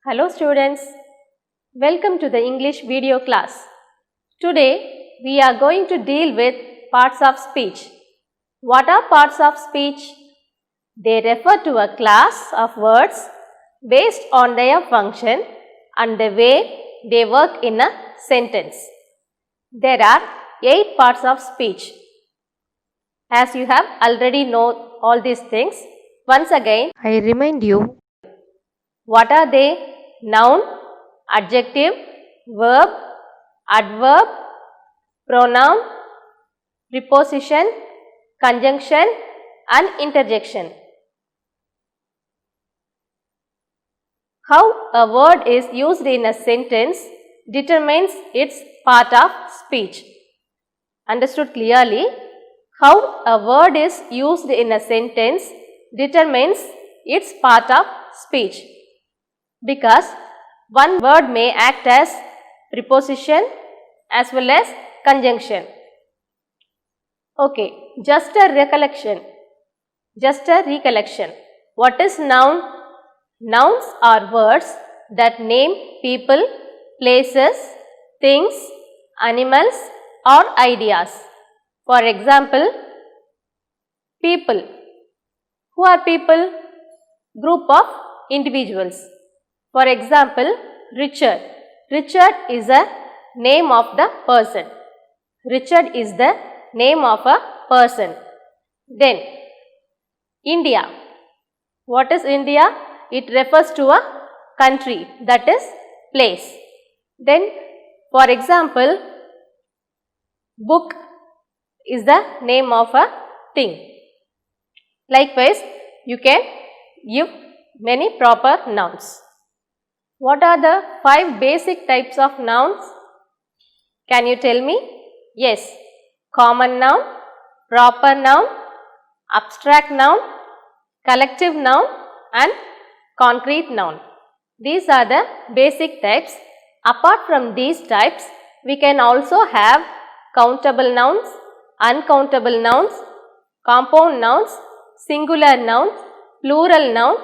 Hello students, welcome to the English video class. Today we are going to deal with parts of speech. What are parts of speech? They refer to a class of words based on their function and the way they work in a sentence. There are 8 parts of speech. As you have already known all these things, once again I remind you. What are they? Noun, adjective, verb, adverb, pronoun, preposition, conjunction and interjection. How a word is used in a sentence determines its part of speech. Understood clearly? How a word is used in a sentence determines its part of speech. Because one word may act as preposition as well as conjunction. Okay, just a recollection. What is noun? Nouns are words that name people, places, things, animals or ideas. For example, people. Who are people? Group of individuals. For example, Richard. Richard is a name of the person. Richard is the name of a person. Then, India. What is India? It refers to a country, that is place. Then, for example, book is the name of a thing. Likewise, you can give many proper nouns. What are the 5 basic types of nouns? Can you tell me? Yes, common noun, proper noun, abstract noun, collective noun and concrete noun. These are the basic types. Apart from these types, we can also have countable nouns, uncountable nouns, compound nouns, singular nouns, plural noun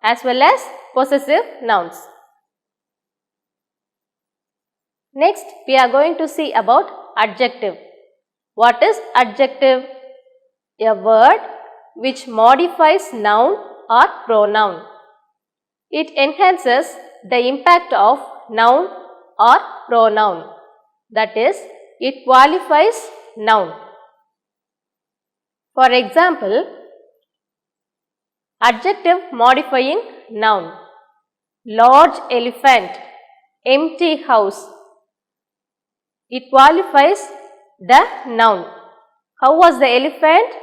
as well as possessive nouns. Next, we are going to see about adjective. What is adjective? A word which modifies noun or pronoun. It enhances the impact of noun or pronoun. That is, it qualifies noun. For example, adjective modifying noun. Large elephant, empty house. It qualifies the noun. How was the elephant?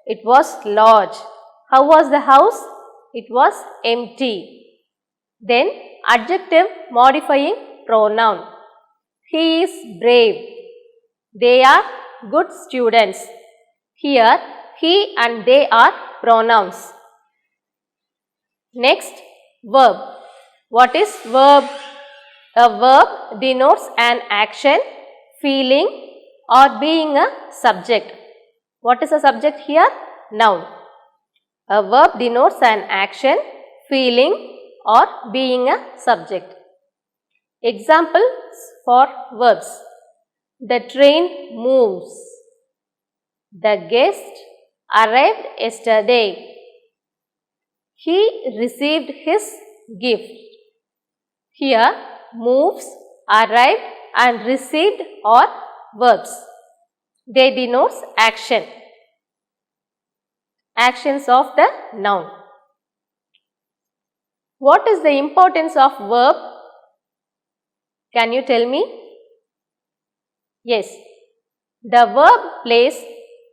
It was large. How was the house? It was empty. Then adjective modifying pronoun. He is brave. They are good students. Here he and they are pronouns. Next, verb. What is verb? A verb denotes an action, feeling or being a subject. What is a subject here? Noun. A verb denotes an action, feeling or being a subject. Examples for verbs. The train moves. The guest arrived yesterday. He received his gift. Here, moves, arrived and received are verbs. They denote action. Actions of the noun. What is the importance of verb? Can you tell me? Yes, the verb plays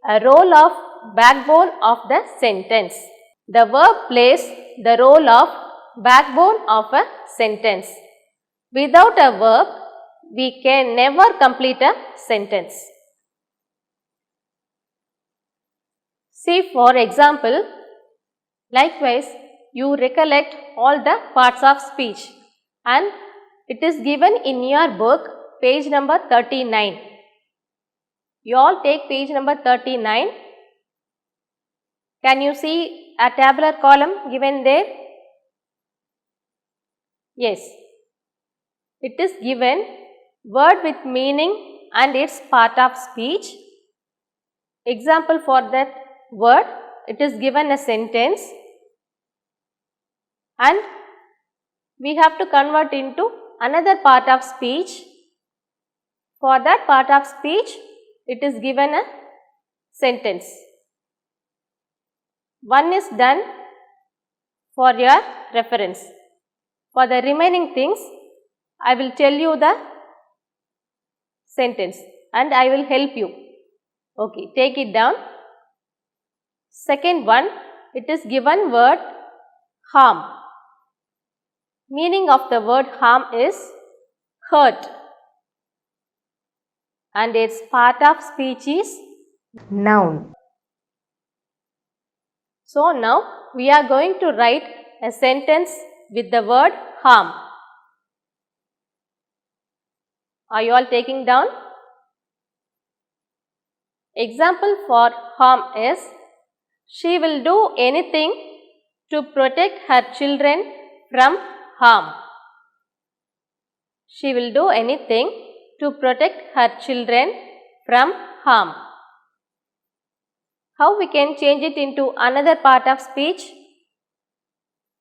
a role of backbone of the sentence. The verb plays the role of backbone of a sentence. Without a verb, we can never complete a sentence. See, for example, likewise, you recollect all the parts of speech and it is given in your book, page number 39. You all take page number 39. Can you see a tabular column given there? Yes, it is given word with meaning and its part of speech. Example for that word, it is given a sentence and we have to convert into another part of speech. For that part of speech, it is given a sentence. One is done for your reference. For the remaining things, I will tell you the sentence and I will help you. Okay, take it down. Second one, it is given word harm. Meaning of the word harm is hurt and its part of speech is noun. So now we are going to write a sentence with the word harm. Are you all taking down? Example for harm is, she will do anything to protect her children from harm. She will do anything to protect her children from harm. How we can change it into another part of speech?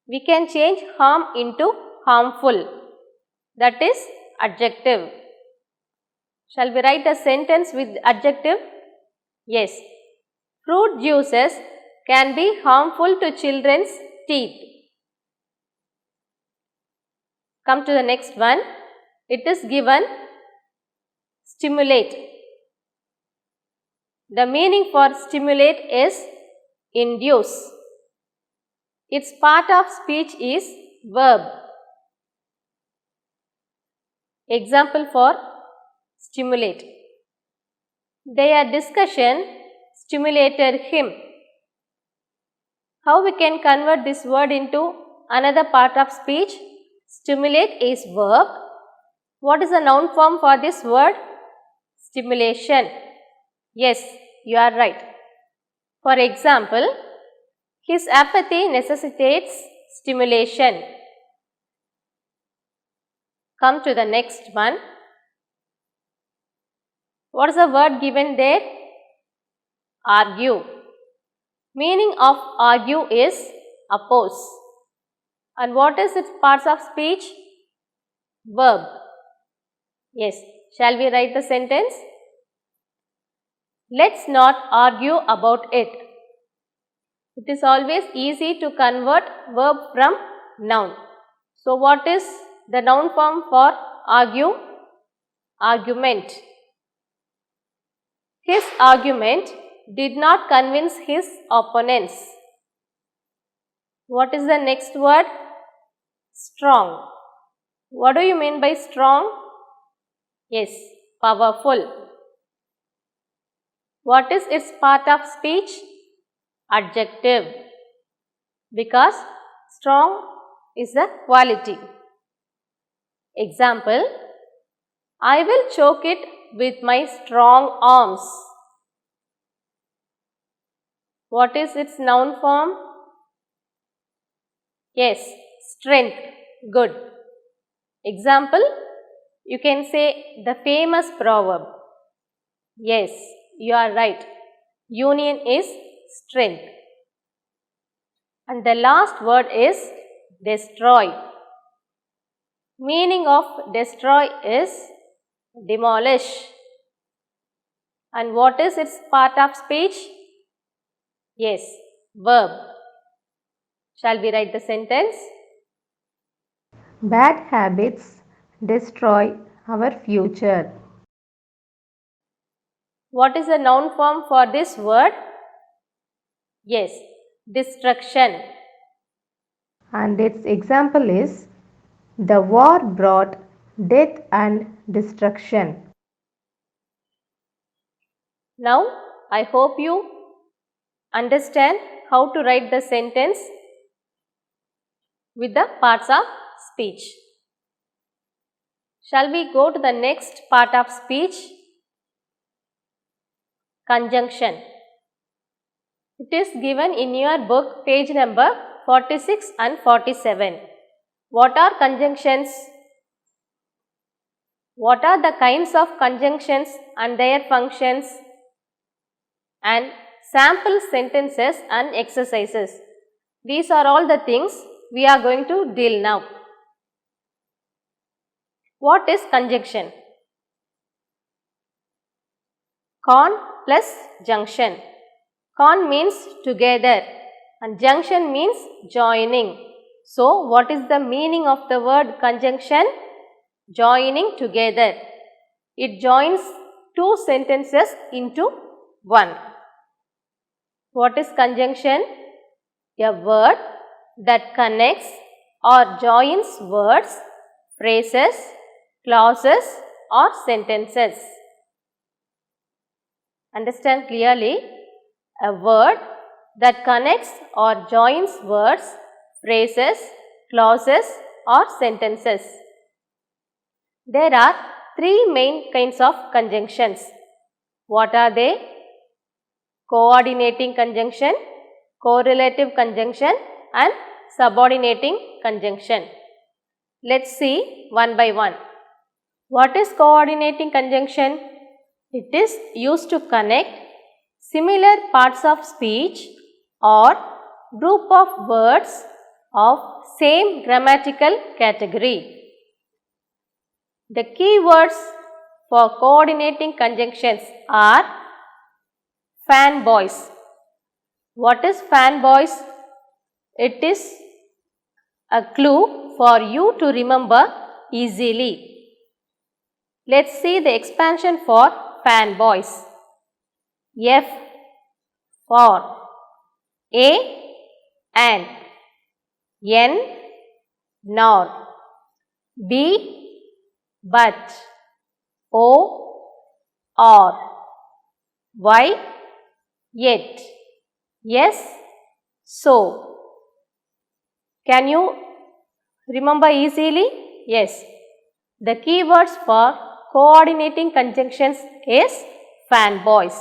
We can change harm into harmful. That is adjective. Shall we write a sentence with adjective? Yes. Fruit juices can be harmful to children's teeth. Come to the next one. It is given stimulate. The meaning for stimulate is induce. Its part of speech is verb. Example for stimulate. Their discussion stimulated him. How we can convert this word into another part of speech? Stimulate is verb. What is the noun form for this word? Stimulation. Yes, you are right. For example, his apathy necessitates stimulation. Come to the next one. What is the word given there? Argue. Meaning of argue is oppose. And what is its parts of speech? Verb. Yes. Shall we write the sentence? Let's not argue about it. It is always easy to convert verb from noun. So, what is the noun form for argue? Argument. His argument did not convince his opponents. What is the next word? Strong. What do you mean by strong? Yes, powerful. What is its part of speech? Adjective. Because strong is a quality. Example, I will choke it with my strong arms. What is its noun form? Yes, strength. Good. Example, you can say the famous proverb. Yes, you are right. Union is strength. And the last word is destroy. Meaning of destroy is demolish. And what is its part of speech? Yes, verb. Shall we write the sentence? Bad habits destroy our future. What is the noun form for this word? Yes, destruction. And its example is, the war brought death and destruction. Now, I hope you understand how to write the sentence with the parts of speech. Shall we go to the next part of speech? Conjunction. It is given in your book, page number 46 and 47. What are conjunctions? What are the kinds of conjunctions and their functions? And sample sentences and exercises. These are all the things we are going to deal now. What is conjunction? Con plus junction. Con means together and junction means joining. So, what is the meaning of the word conjunction? Joining together. It joins two sentences into one. What is conjunction? A word that connects or joins words, phrases, clauses or sentences. Understand clearly? A word that connects or joins words, phrases, clauses or sentences. There are three main kinds of conjunctions. What are they? Coordinating conjunction, correlative conjunction and subordinating conjunction. Let's see one by one. What is coordinating conjunction? It is used to connect similar parts of speech or group of words of same grammatical category. The key words for coordinating conjunctions are fanboys. What is fanboys? It is a clue for you to remember easily. Let's see the expansion for fanboys. F for A and N nor B but O or Y yet yes so. Can you remember easily? Yes. The keywords for coordinating conjunctions is fanboys.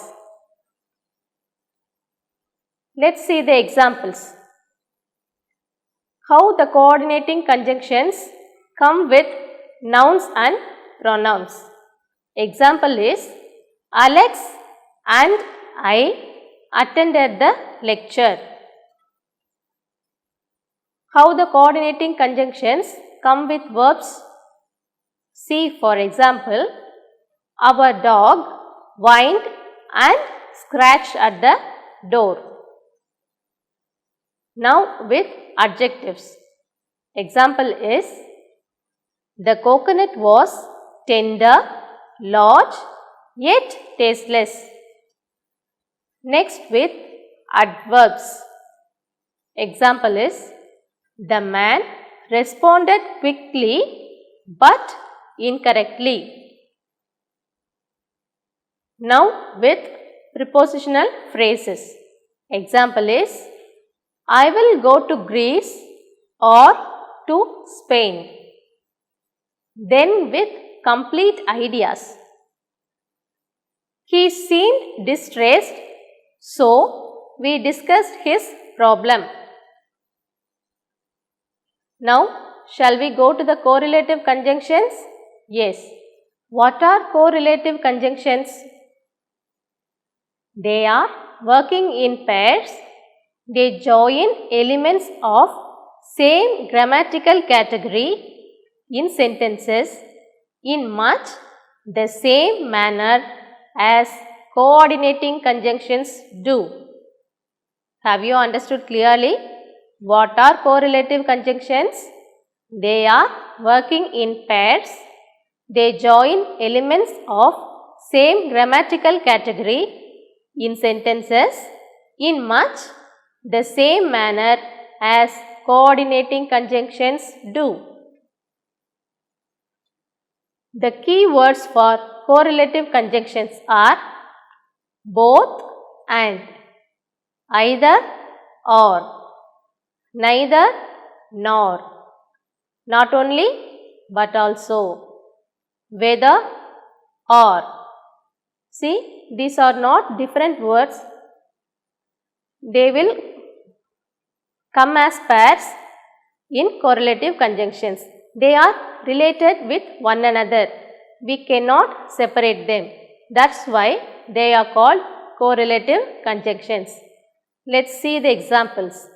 Let's see the examples. How the coordinating conjunctions come with nouns and pronouns. Example is Alex and I attended the lecture. How the coordinating conjunctions come with verbs. See, for example, our dog whined and scratched at the door. Now with adjectives. Example is the coconut was tender, large, yet tasteless. Next with adverbs. Example is the man responded quickly but incorrectly. Now with prepositional phrases. Example is I will go to Greece or to Spain. Then with complete ideas. He seemed distressed, so we discussed his problem. Now, shall we go to the correlative conjunctions? Yes. What are correlative conjunctions? They are working in pairs. They join elements of same grammatical category in sentences in much the same manner as coordinating conjunctions do. Have you understood clearly? What are correlative conjunctions? They are working in pairs. They join elements of same grammatical category in sentences in much the same manner as coordinating conjunctions do. The key words for correlative conjunctions are both and, either or, neither nor, not only but also, whether or. See, these are not different words. They will come as pairs in correlative conjunctions. They are related with one another. We cannot separate them. That's why they are called correlative conjunctions. Let's see the examples.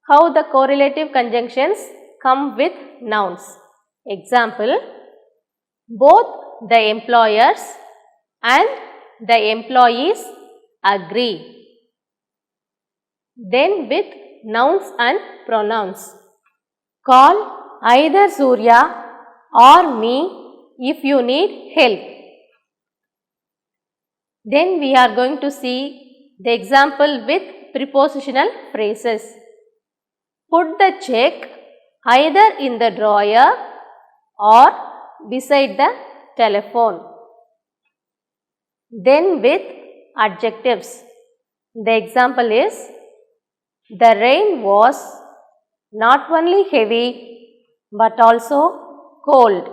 How the correlative conjunctions come with nouns. Example, both the employers and the employees agree. Then with nouns and pronouns. Call either Surya or me if you need help. Then we are going to see the example with prepositional phrases. Put the check either in the drawer or beside the telephone. Then with adjectives. The example is, the rain was not only heavy but also cold.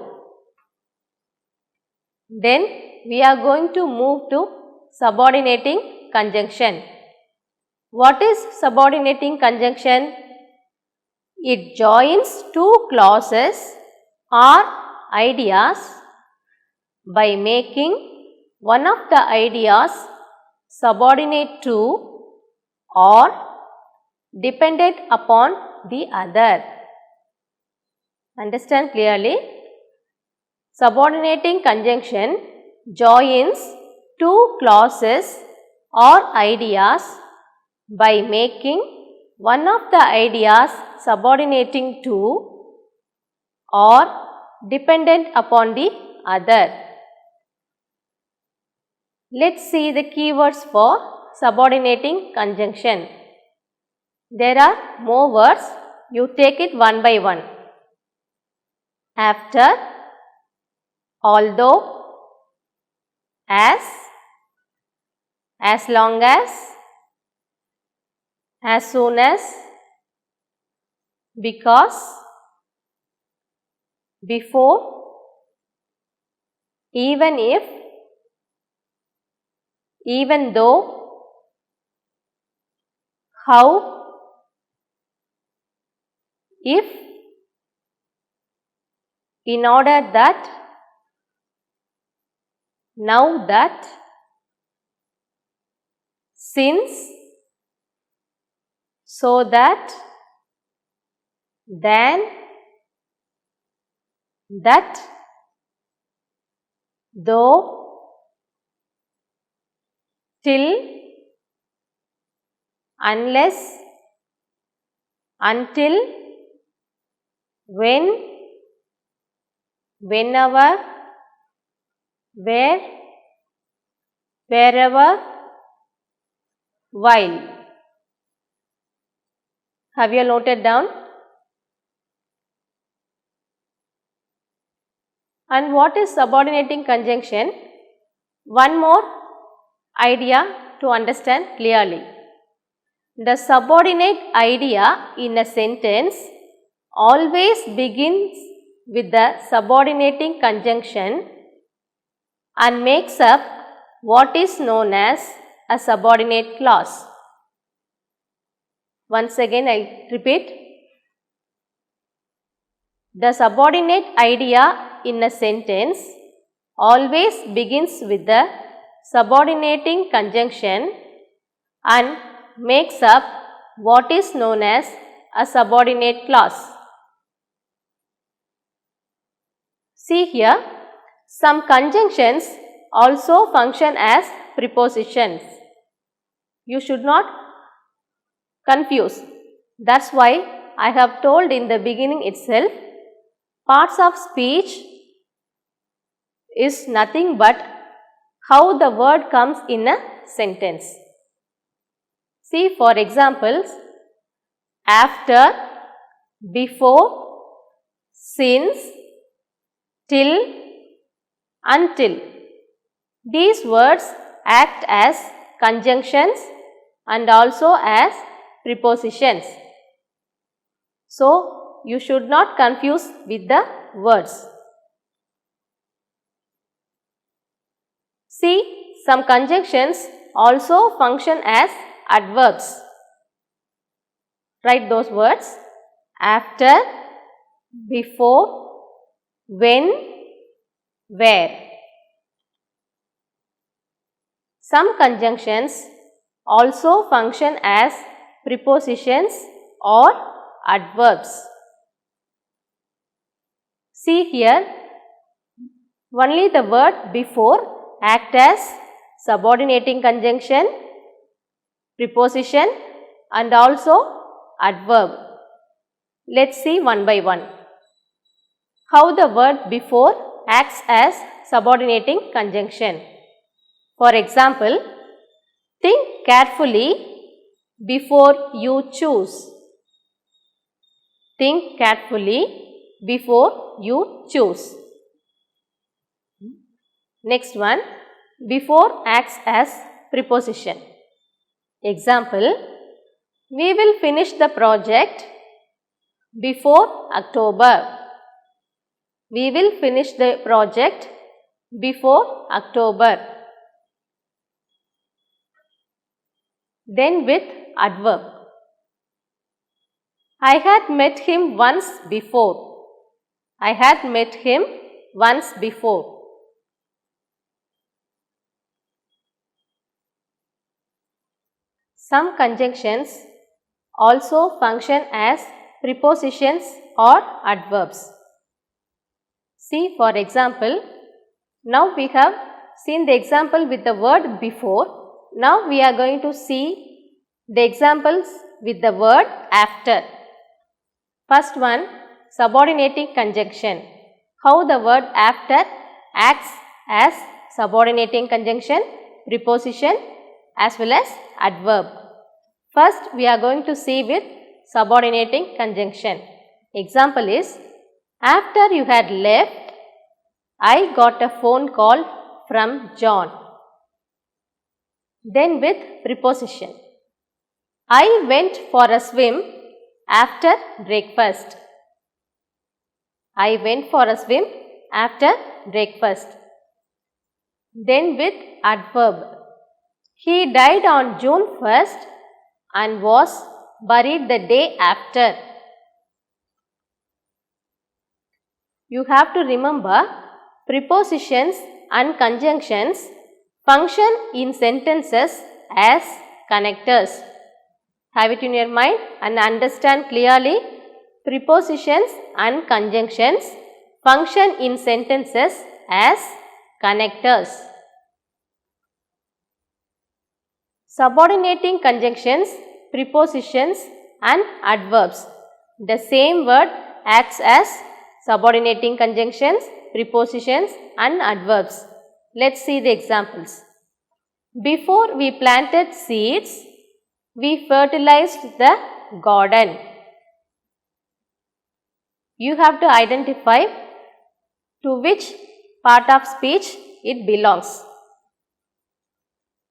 Then we are going to move to subordinating conjunction. What is subordinating conjunction? It joins two clauses or ideas by making one of the ideas subordinate to or dependent upon the other. Understand clearly? Subordinating conjunction joins two clauses or ideas by making one of the ideas subordinating to or dependent upon the other. Let's see the keywords for subordinating conjunction. There are more words. You take it one by one. After, although, as long as soon as, because, before, even if, even though, how, if, in order that, now that, since, so that, then, that, though, till, unless, until, when, whenever, where, wherever, while. Have you noted down? And what is subordinating conjunction? One more idea to understand clearly. The subordinate idea in a sentence always begins with the subordinating conjunction and makes up what is known as a subordinate clause. Once again I repeat. The subordinate idea in a sentence always begins with the subordinating conjunction and makes up what is known as a subordinate clause. See here, some conjunctions also function as prepositions. You should not confuse. That's why I have told in the beginning itself, parts of speech is nothing but how the word comes in a sentence. See for examples, after, before, since, till, until. These words act as conjunctions and also as prepositions. So, you should not confuse with the words. See, some conjunctions also function as adverbs. Write those words: after, before, when, where. Some conjunctions also function as prepositions or adverbs. See here, only the word before act as subordinating conjunction, preposition and also adverb. Let's see one by one how the word before acts as subordinating conjunction. For example, think carefully before you choose. Think carefully before you choose. Next one, before acts as preposition. Example, we will finish the project before October. We will finish the project before October. Then with adverb. I had met him once before. I had met him once before. Some conjunctions also function as prepositions or adverbs. See, for example, now we have seen the example with the word before. Now we are going to see the examples with the word after. First one, subordinating conjunction. How the word after acts as subordinating conjunction, preposition as well as adverb. First we are going to see with subordinating conjunction. Example is, after you had left, I got a phone call from John. Then with preposition. I went for a swim after breakfast. I went for a swim after breakfast. Then with adverb. He died on June 1st and was buried the day after. You have to remember, prepositions and conjunctions function in sentences as connectors. Have it in your mind and understand clearly. Prepositions and conjunctions function in sentences as connectors. Subordinating conjunctions, prepositions and adverbs. The same word acts as subordinating conjunctions, prepositions and adverbs. Let's see the examples. Before we planted seeds, we fertilized the garden. You have to identify to which part of speech it belongs.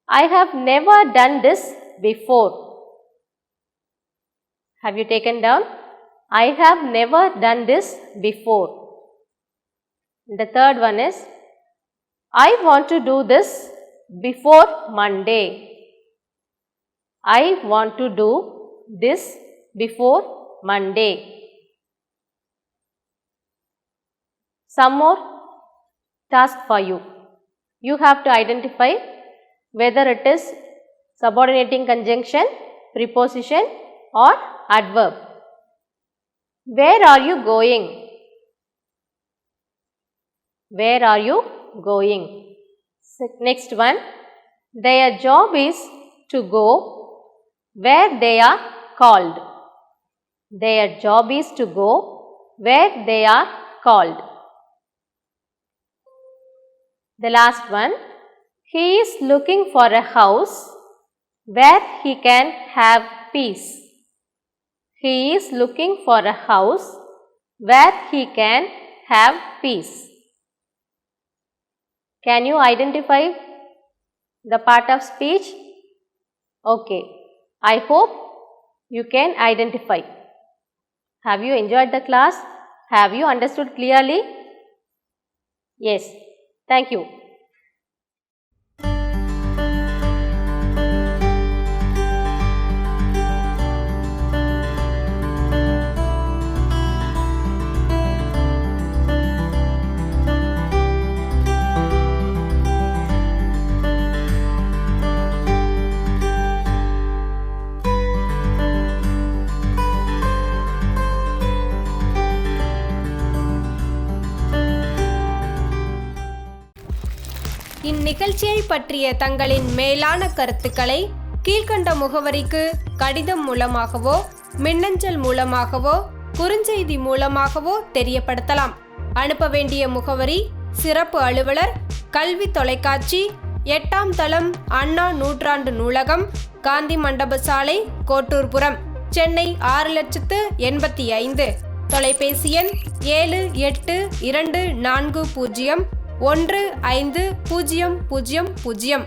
I have never done this before. Have you taken down? I have never done this before. The third one is, I want to do this before Monday. I want to do this before Monday. Some more task for you. You have to identify whether it is subordinating conjunction, preposition or adverb. Where are you going? Where are you going? Next one, their job is to go where they are called. Their job is to go where they are called. The last one, he is looking for a house where he can have peace. He is looking for a house where he can have peace. Can you identify the part of speech? Okay. I hope you can identify. Have you enjoyed the class? Have you understood clearly? Yes. Thank you. இந்நிகழ்ச்சியை பற்றிய தங்களின் மேலான கருத்துக்களை கீழ்க்கண்ட முகவரிக்கு கடிதம் மூலமாகவோ மின்னஞ்சல் மூலமாகவோ குறுஞ்செய்தி மூலமாகவோ தெரியப்படுத்தலாம். அனுப்ப வேண்டிய முகவரி: சிறப்பு அலுவலர், கல்வி தொலைக்காட்சி, 8ஆம் தளம், அண்ணா நூற்றாண்டு நூலகம், காந்தி மண்டப சாலை, கோட்டூர்புரம், சென்னை 6,85,000. தொலைபேசி எண் 7824015000.